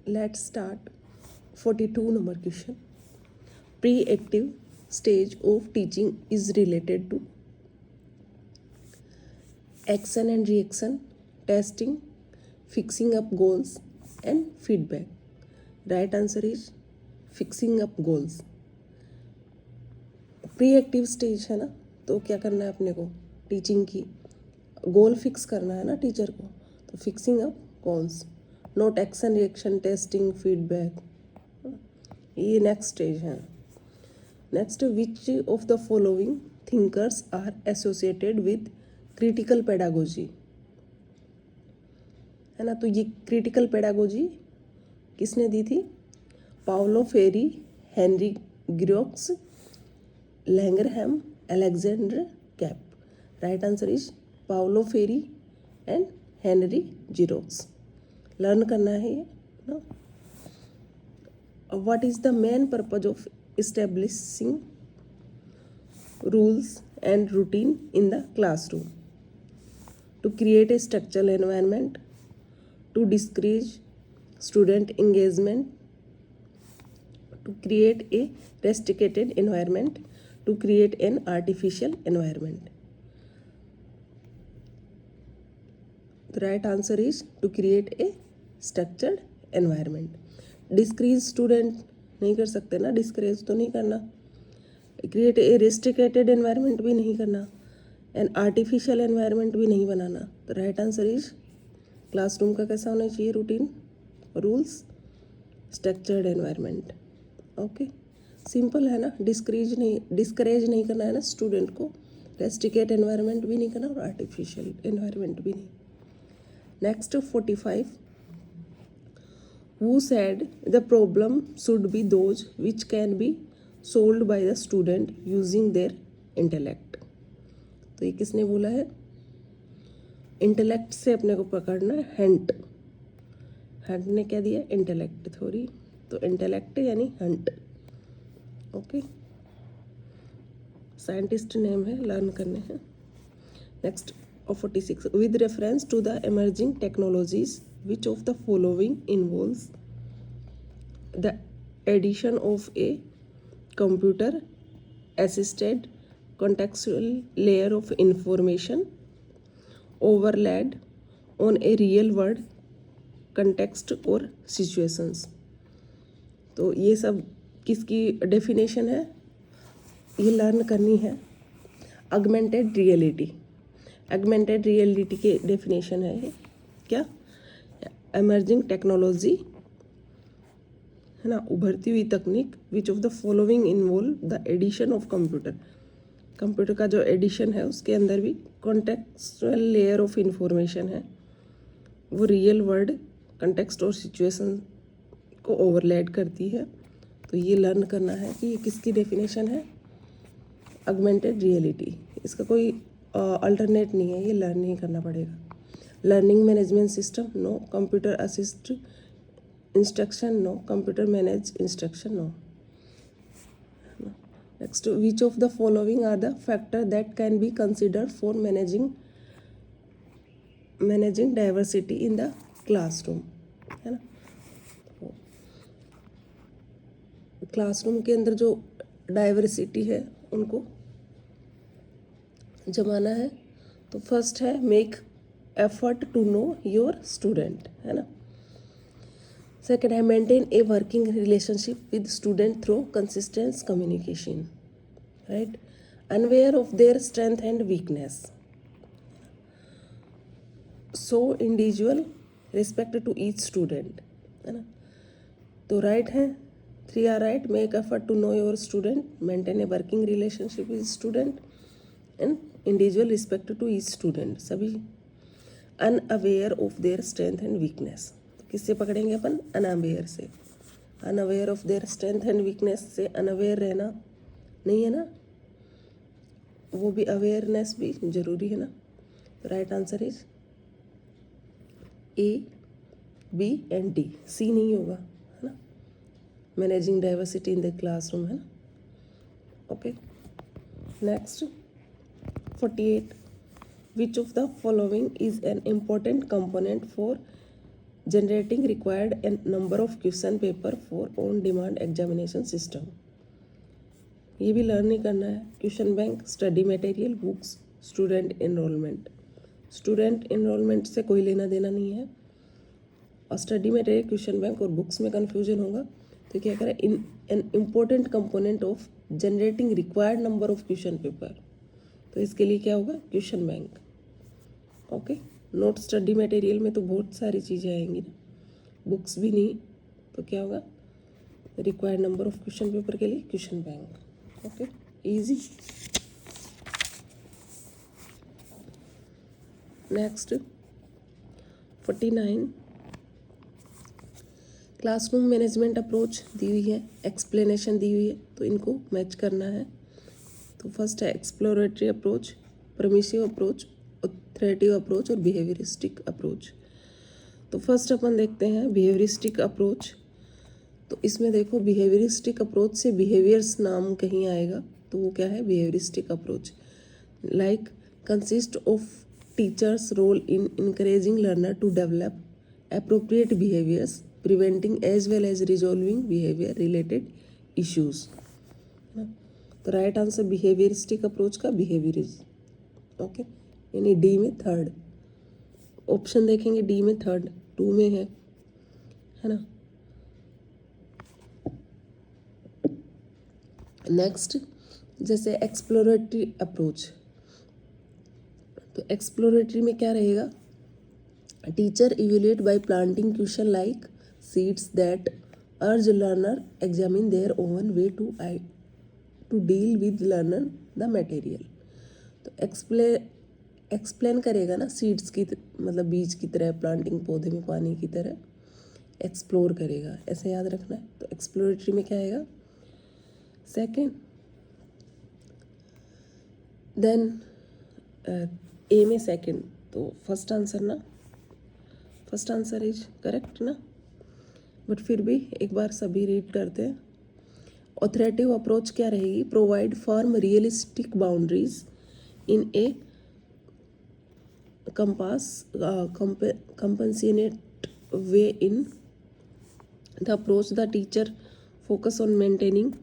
Let's start 42 number question. Pre-active stage of teaching is related to action and reaction, testing, fixing up goals and feedback. Right answer is fixing up goals. Pre-active stage है ना, तो क्या करना है अपने को, teaching की गोल fix करना है ना टीचर को, तो fixing up goals, note action reaction testing feedback, ये नेक्स्ट स्टेज है. Next, which of the following thinkers are associated with critical pedagogy, है ना. तो ये क्रिटिकल पेडागोजी किसने दी थी, Paulo Freire, Henry Giroux, Langerham, Alexander Kapp. Right answer is Paulo Freire and Henry Giroux. Learn करना है ये ना. What is the main purpose of establishing rules and routine in the classroom, to create a structural environment, to discourage student engagement, to create a restricted environment, to create an artificial environment. The right answer is to create a structured environment. Discourage student नहीं कर सकते ना, discourage तो नहीं करना, create a restricted environment भी नहीं करना, and artificial environment भी नहीं बनाना. The right answer is classroom का कैसा होना चाहिए, routine, rules, structured environment. Okay, simple है ना. डिस्करेज नहीं करना है ना स्टूडेंट को, रेस्ट्रिकेट एनवायरनमेंट भी नहीं करना और आर्टिफिशियल एनवायरनमेंट भी नहीं. Next 45, who said the problem should be those which can be solved by the student using their intellect. तो ये किसने बोला है, इंटेलेक्ट से अपने को पकड़ना है. हंट ने क्या दिया, इंटेलेक्ट थ्योरी, तो इंटेलेक्ट यानी हंट. ओके, साइंटिस्ट नेम है, लर्न करने हैं. Next 46, with reference to the emerging technologies which of the following involves the addition of a computer assisted contextual layer of information overlaid on a real world context or situations. तो ये सब किसकी definition है, ये learn करनी है. Augmented reality, augmented reality की definition है ये. क्या, एमर्जिंग टेक्नोलॉजी है ना, उभरती हुई तकनीक, which of the following involve the addition of computer का जो एडिशन है उसके अंदर भी कॉन्टेक्सचुअल लेयर ऑफ इंफॉर्मेशन है, वो रियल वर्ल्ड कंटेक्स्ट और सिचुएशन को ओवरलैड करती है. तो ये लर्न करना है कि ये किसकी डेफिनेशन है, ऑगमेंटेड रियलिटी. इसका कोई अल्टरनेट नहीं है, ये लर्न नहीं करना पड़ेगा. Learning management system, no. Computer assist instruction, no. Computer manage instruction, no. Next, which of the following are the factors that can be considered for managing diversity in the classroom, है ना. Classroom के अंदर जो diversity है उनको जमाना है. तो फर्स्ट है make effort to know your student, है ना. सेकेंड है maintain a working relationship with student through consistent communication, right. Unaware of their strength and weakness, so individual respect to each student, है ना. तो राइट है, 3 are right. Make effort to know your student, maintain a working relationship with student and individual respect to each student, सभी. Unaware of their strength and weakness, किससे पकड़ेंगे अपन, unaware से. Unaware of their strength and weakness से unaware रहना नहीं है ना, वो भी अवेयरनेस भी जरूरी है ना. Right answer is A, B and D. C नहीं होगा, है ना. Managing diversity in the classroom, है ना. Okay, next 48, which of the following is an important component for generating required an number of question paper for on demand examination system. ये भी learn नहीं करना है। Question bank, study material, books, student enrolment. Student enrolment से कोई लेना देना नहीं है, और स्टडी मटेरियल, क्वेश्चन बैंक और बुक्स में कन्फ्यूजन होगा तो क्या करें, in an important component of generating required number of question paper, तो इसके लिए क्या होगा, question bank. Okay, note study material में तो बहुत सारी चीज़ें आएंगी ना, बुक्स भी नहीं, तो क्या होगा, required number of question paper के लिए question bank. Okay, easy. Next 49, classroom management approach दी हुई है, एक्सप्लेनेशन दी हुई है, तो इनको मैच करना है। तो फर्स्ट है exploratory approach, permissive approach, authoritative approach और बिहेवियरिस्टिक अप्रोच। तो फर्स्ट अपन देखते हैं बिहेवियरिस्टिक अप्रोच। तो इसमें देखो बिहेवियरिस्टिक अप्रोच से बिहेवियर्स नाम कहीं आएगा, तो वो क्या है, behaviouristic approach. Like consist of teachers role in encouraging learner to develop appropriate behaviors, preventing as well as resolving behavior related issues। तो राइट आंसर बिहेवियरिस्टिक अप्रोच का बिहेवियरिज्म। ओके, यानी डी में थर्ड ऑप्शन देखेंगे, D में third, 2 में है ना। Next जैसे एक्सप्लोरेटरी अप्रोच, तो एक्सप्लोरेटरी में क्या रहेगा, teacher evaluate by planting question like seeds that urge learner examine their own way to deal with learner the material. तो एक्सप्लेन करेगा ना, सीड्स की मतलब बीज की तरह, प्लांटिंग पौधे में पानी की तरह एक्सप्लोर करेगा, ऐसे याद रखना है। तो एक्सप्लोरेटरी में क्या आएगा, सेकेंड। देन ए में सेकेंड, तो फर्स्ट आंसर ना, फर्स्ट आंसर इज करेक्ट ना, बट फिर भी एक बार सभी रीड करते हैं। ऑथरेटिव अप्रोच क्या रहेगी, provide firm realistic boundaries in A compassionate way in the approach the teacher focus on maintaining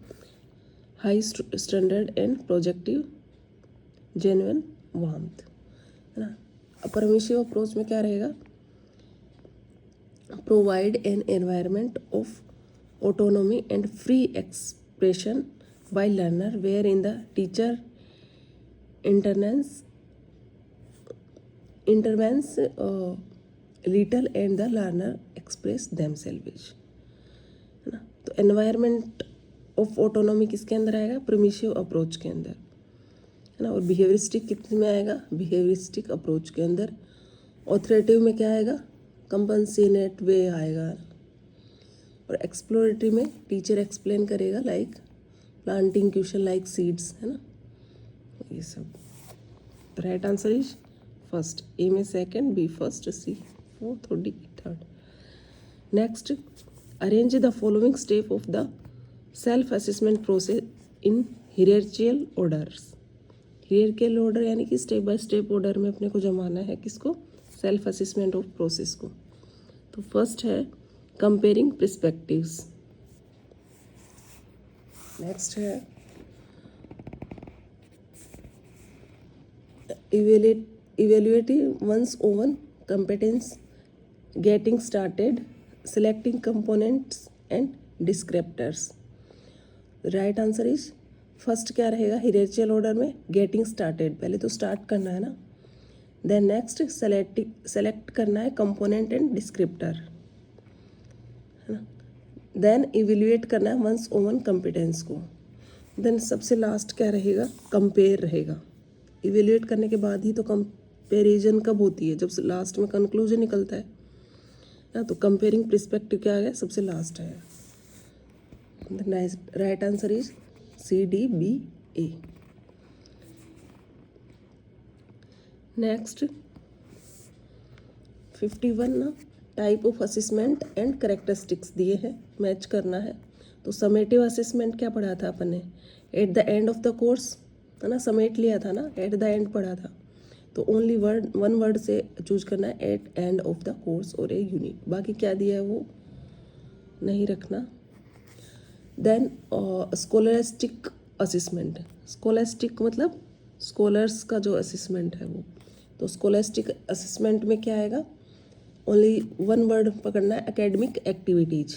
high standard and projective genuine warmth, है ना। परमिसिव अप्रोच में क्या रहेगा, provide an environment of autonomy and free expression by learner wherein the teacher intervenes little and the learner express themselves, है ना। तो environment of autonomy किसके अंदर आएगा, परमिसिव अप्रोच के अंदर, है ना। और बिहेवियरिस्टिक किस में आएगा, बिहेवियरिस्टिक अप्रोच के अंदर। ऑथरेटिव में क्या आएगा, कंपनसेनेट वे आएगा। और एक्सप्लोरेटरी में टीचर एक्सप्लेन करेगा like planting question like seeds, है ना, ये सब। Right answer is first, A में second, B first, C fourth और D third. Next, arrange the following step of the self assessment process in hierarchical orders. Hierarchical order यानी कि step by step order में अपने को जमाना है किसको, सेल्फ असेसमेंट ऑफ प्रोसेस को। तो फर्स्ट है कंपेयरिंग पर्सपेक्टिव्स, नेक्स्ट है evaluating one's own competence, getting started, selecting components and descriptors। Right answer is first क्या रहेगा, हियरार्चिकल ऑर्डर में गेटिंग स्टार्टेड, पहले तो स्टार्ट करना है ना। देन नेक्स्ट सेलेक्ट करना है कंपोनेंट एंड डिस्क्रिप्टर, है ना। देन इवेल्युएट करना है वंस ओन कॉम्पिटेंस को। देन सबसे लास्ट क्या रहेगा, कंपेयर रहेगा। इवेल्युएट करने के बाद ही तो कंपेरिजन कब होती है, जब लास्ट में कंक्लूजन निकलता है ना। तो कंपेयरिंग पर्सपेक्टिव क्या आ गया, सबसे लास्ट है। Right answer is C D B A. Next 51 ना, type of assessment and characteristics दिए हैं, मैच करना है। तो समेटिव असेसमेंट क्या पढ़ा था अपन ने, at the end of the course, है ना, समेट लिया था ना, एट द एंड पढ़ा था। तो ओनली वन वर्ड से चूज करना है, at end of the course और ए यूनिट। बाकी क्या दिया है वो नहीं रखना। देन स्कॉलरिस्टिक असिसमेंट, स्कॉलरिस्टिक मतलब स्कॉलर्स का जो असिसमेंट है वो। तो स्कॉलरिस्टिक असिसमेंट में क्या आएगा, ओनली वन वर्ड पकड़ना है, academic activities,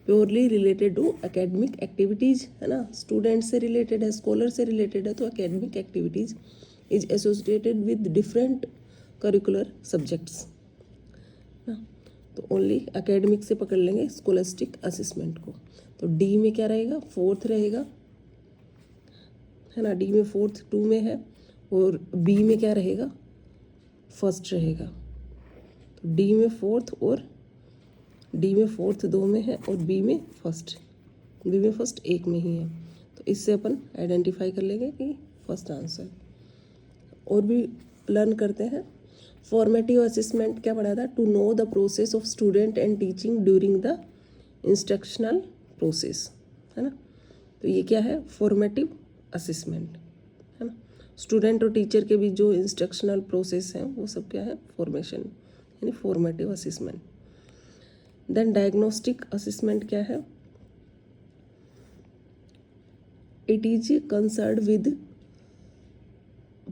purely related to academic activities, है ना, स्टूडेंट से रिलेटेड है, स्कॉलर से रिलेटेड है, तो academic activities is associated with different curricular subjects ना। तो ओनली एकेडमिक से पकड़ लेंगे स्कॉलरिस्टिक असिसमेंट को। तो डी में क्या रहेगा, फोर्थ रहेगा, है ना, डी में फोर्थ 2 में है, और बी में क्या रहेगा, फर्स्ट रहेगा। तो डी में फोर्थ और डी में फोर्थ 2 में है, और बी में फर्स्ट 1 में ही है। तो इससे अपन आइडेंटिफाई कर लेंगे कि फर्स्ट आंसर। और भी लर्न करते हैं। फॉर्मेटिव असेसमेंट क्या पढ़ा था, to know the process of student and teaching during the instructional process, है ना। तो ये क्या है, फॉर्मेटिव असेसमेंट, है ना। स्टूडेंट और टीचर के बीच जो इंस्ट्रक्शनल प्रोसेस हैं वो सब क्या है, फॉर्मेशन, यानी formative assessment. Then diagnostic assessment क्या है, it is concerned with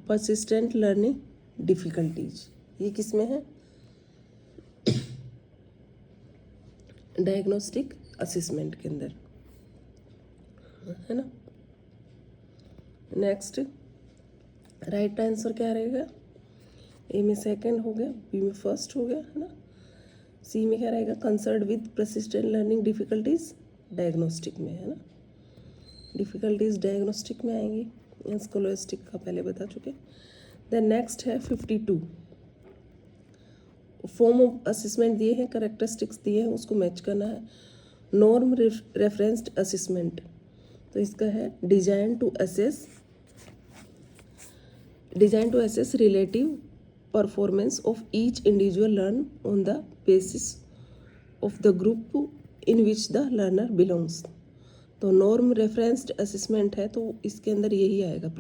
persistent learning difficulties. ये किस में है, डायग्नोस्टिक असेसमेंट के अंदर, है ना। नेक्स्ट राइट आंसर क्या रहेगा, ए में सेकंड हो गया, बी में फर्स्ट हो गया, है ना। सी में क्या रहेगा, concerned with persistent learning difficulties, diagnostic में, है ना। डिफिकल्टीज डायग्नोस्टिक में आएंगी, स्कॉलरिस्टिक का पहले बता चुके। देन नेक्स्ट है 52, फॉर्म ऑफ असेसमेंट दिए हैं, करेक्टरिस्टिक्स दिए हैं, उसको मैच करना है। नॉर्म रेफरेंस्ड असेसमेंट, तो इसका है design to assess relative performance of each individual learn on the basis of the group in which the learner belongs. तो नॉर्म रेफरेंस्ड असेसमेंट है, तो इसके अंदर यही आएगा,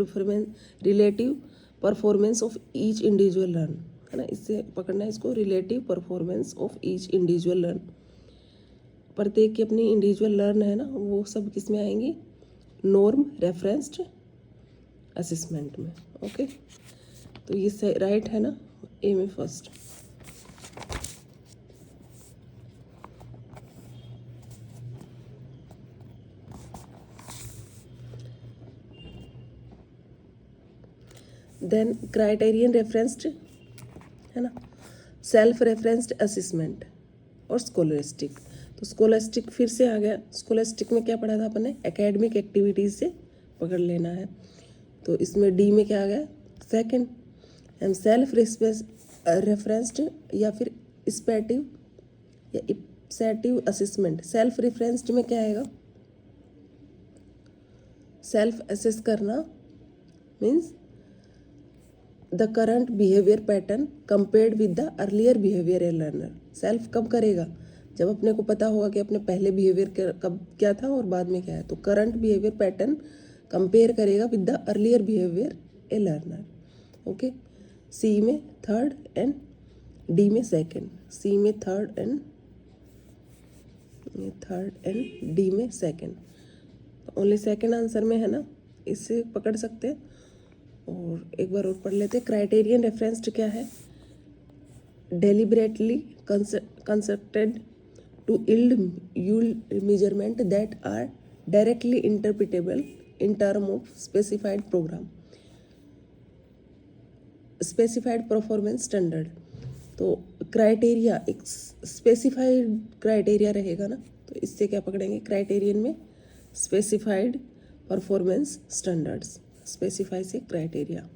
relative performance of each individual learn, है ना। इससे पकड़ना है इसको, relative performance of each individual learn, प्रत्येक की अपनी इंडिविजुअल लर्न है ना, वो सब किस में आएंगी, नॉर्म रेफरेंस्ड असेसमेंट में। ओके, तो ये राइट है ना, ए में फर्स्ट। देन क्राइटेरियन रेफरेंस्ड, है ना, सेल्फ रेफरेंस्ड असेसमेंट और स्कॉलरिस्टिक। तो स्कॉलरिस्टिक फिर से आ गया, स्कॉलरिस्टिक में क्या पढ़ा था अपन ने, एकेडमिक एक्टिविटीज़ से पकड़ लेना है। तो इसमें डी में क्या आ गया, सेकंड। एंड सेल्फ रेफरेंस्ड या फिर स्पेटिव या इप्सेटिव असेसमेंट, सेल्फ रेफरेंस्ड में क्या आएगा, सेल्फ असेस करना means the current behaviour pattern compared with the earlier behaviour a learner. Self कब करेगा, जब अपने को पता होगा कि अपने पहले बिहेवियर कब क्या था और बाद में क्या है। तो करंट बिहेवियर पैटर्न कंपेयर करेगा with the earlier behaviour a learner. Okay, C में थर्ड एंड डी में सेकंड, सी में थर्ड एंड डी में सेकंड। ओनली सेकंड आंसर में है ना, इससे पकड़ सकते हैं। और एक बार और पढ़ लेते हैं। क्राइटेरियन रेफरेंस्ड क्या है, deliberately constructed to yield measurement that are directly interpretable in term of specified programme, specified performance standard. तो क्राइटेरिया एक स्पेसिफाइड क्राइटेरिया रहेगा ना, तो इससे क्या पकड़ेंगे, क्राइटेरियन में स्पेसिफाइड परफॉर्मेंस स्टैंडर्ड्स, स्पेसिफाई से क्राइटेरिया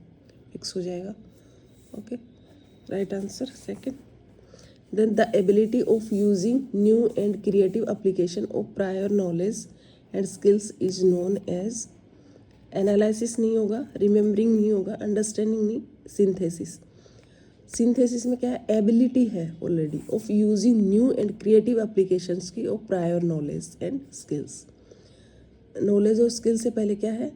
फिक्स हो जाएगा। Okay, right answer second. Then the ability of using new and creative application of prior knowledge and skills is known as, analysis नहीं होगा, रिमेम्बरिंग नहीं होगा, अंडरस्टैंडिंग नहीं, synthesis. Synthesis में क्या है, एबिलिटी है already of using new and creative applications की of prior knowledge and skills. Knowledge और स्किल से पहले क्या है,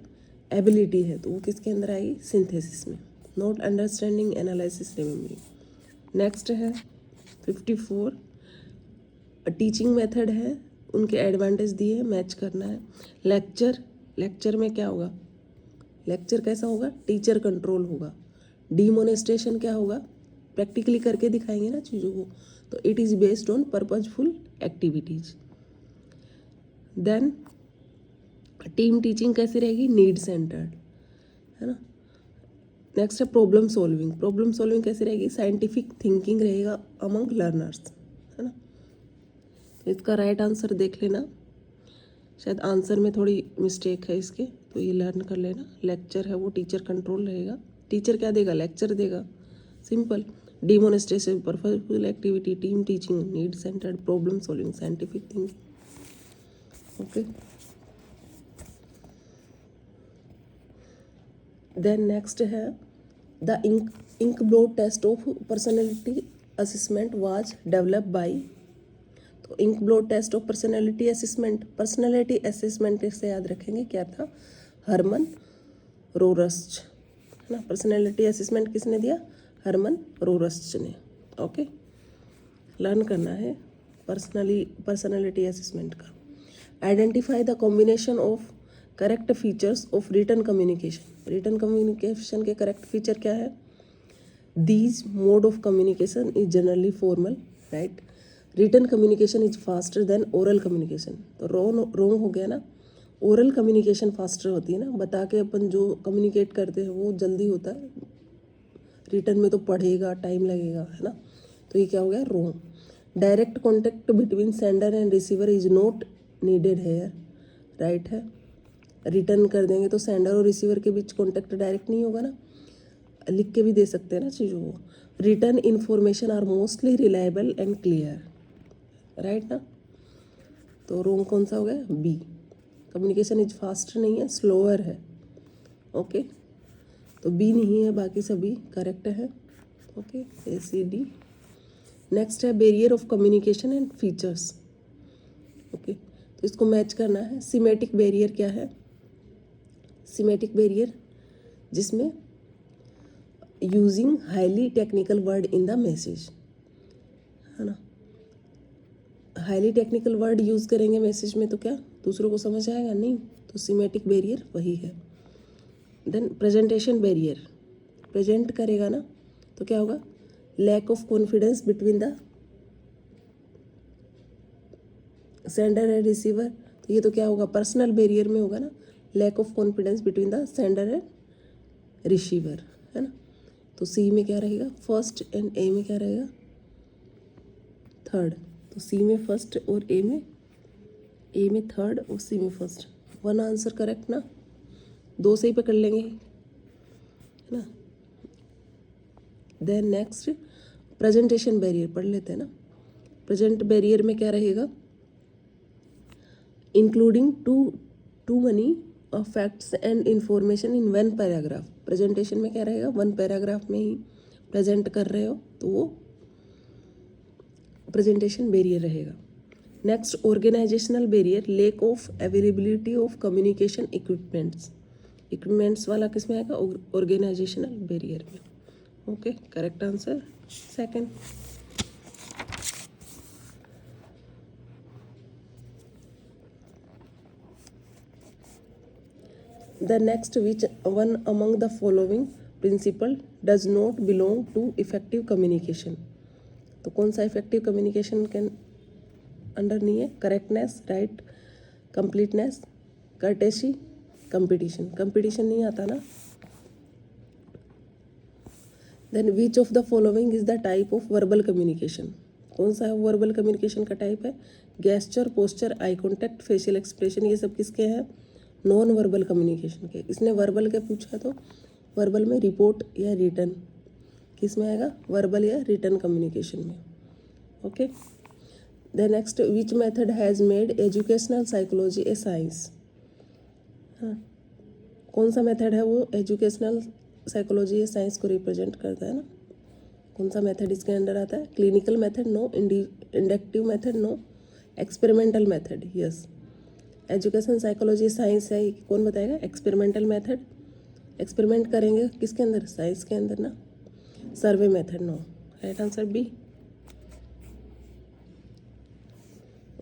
एबिलिटी है, तो वो किसके अंदर आएगी, सिंथेसिस में। Note understanding, analysis, remembering. Next है 54, टीचिंग मेथड है, उनके एडवांटेज दिए, मैच करना है। लेक्चर में क्या होगा, लेक्चर कैसा होगा, टीचर कंट्रोल होगा। डीमोनेस्ट्रेशन क्या होगा, प्रैक्टिकली करके दिखाएंगे ना चीज़ों को, तो it is based on purposeful activities. Then team teaching कैसी रहेगी, नीड सेंटर्ड, है ना। नेक्स्ट है प्रॉब्लम सॉल्विंग कैसी रहेगी, साइंटिफिक थिंकिंग रहेगा अमंग लर्नर्स, है ना। तो इसका राइट आंसर देख लेना, शायद आंसर में थोड़ी मिस्टेक है इसके, तो ये लर्न कर लेना। लेक्चर है वो टीचर कंट्रोल रहेगा, टीचर क्या देगा, लेक्चर देगा, simple. Demonstration, purposeful activity, team teaching, need centred, problem solving, scientific thinking. Okay, then next है the inkblot test of personality assessment was develop by. तो inkblot test of personality assessment से याद रखेंगे क्या था, हरमन रोरस्च, है ना। Personality assessment किसने दिया, हरमन रोरस्च ने। ओके, लर्न करना है पर्सनैलिटी असेसमेंट का। Identify the combination of correct features of written communication के करेक्ट फीचर क्या है, these mode of communication is generally formal, right. Written communication is faster than oral communication, तो रॉन्ग हो गया ना, ओरल कम्युनिकेशन फास्टर होती है ना, बता के अपन जो कम्युनिकेट करते हैं वो जल्दी होता है, रिटन में तो पढ़ेगा, टाइम लगेगा, है ना। तो ये क्या हो गया, wrong. Direct contact between sender and receiver is not needed here, right है। रिटर्न कर देंगे तो सेंडर और रिसीवर के बीच कॉन्टेक्ट डायरेक्ट नहीं होगा ना, लिख के भी दे सकते हैं ना चीज़ों को। Written information are mostly reliable and clear, right ना। तो रोंग कौन सा हो गया, बी। कम्युनिकेशन इज फास्ट नहीं है, स्लोअर है। ओके, तो बी नहीं है, बाकी सभी करेक्ट है। ओके, ए सी डी। नेक्स्ट है barrier of communication and features. Okay, तो इसको मैच करना है। सीमेटिक बैरियर क्या है, सीमेटिक बैरियर जिसमें using highly technical word in the message, है ना। हाईली टेक्निकल वर्ड यूज़ करेंगे मैसेज में तो क्या दूसरों को समझ आएगा, नहीं। तो सीमेटिक बैरियर वही है। देन प्रेजेंटेशन बैरियर, प्रेजेंट करेगा ना तो क्या होगा, lack of confidence between the sender and receiver, तो ये तो क्या होगा, पर्सनल बैरियर में होगा ना, lack of confidence between the sender and receiver, है ना। तो सी में क्या रहेगा, फर्स्ट, एंड ए में क्या रहेगा, थर्ड। तो सी में फर्स्ट और ए में थर्ड और सी में फर्स्ट, वन आंसर करेक्ट ना, दो से ही पकड़ लेंगे, है ना। देन नेक्स्ट प्रेजेंटेशन बैरियर पढ़ लेते हैं ना। प्रेजेंट बैरियर में क्या रहेगा, including too many of facts and information in one paragraph. Presentation में क्या रहेगा, वन पैराग्राफ में ही प्रेजेंट कर रहे हो तो वो प्रेजेंटेशन बैरियर रहेगा। Next organisational barrier, lack of availability of communication equipments वाला किस में आएगा, ऑर्गेनाइजेशनल बैरियर में। Okay, correct answer second. The next, which one among the following principle does not belong to effective communication? तो कौन सा effective communication के under नहीं है, correctness, right, completeness, courtesy, competition नहीं आता ना। Then which of the following is the type of verbal communication, कौन सा वर्बल कम्युनिकेशन का टाइप है, gesture, posture, eye contact, facial expression, ये सब किसके हैं, नॉन वर्बल कम्युनिकेशन के। इसने वर्बल के पूछा तो वर्बल में रिपोर्ट या रिटर्न, किस में आएगा, वर्बल या रिटर्न कम्युनिकेशन में। Okay, the next, which method has made educational psychology A science. हाँ, कौन सा मेथड है वो एजुकेशनल साइकोलॉजी या साइंस को रिप्रेजेंट करता है ना, कौन सा मेथड इसके अंडर आता है, clinical method no, inductive method no, experimental method yes. Education psychology science है, कौन बताएगा, एक्सपेरिमेंटल मेथड, एक्सपेरिमेंट करेंगे किसके अंदर, साइंस के अंदर ना, survey method no, right answer B.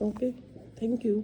Okay, thank you.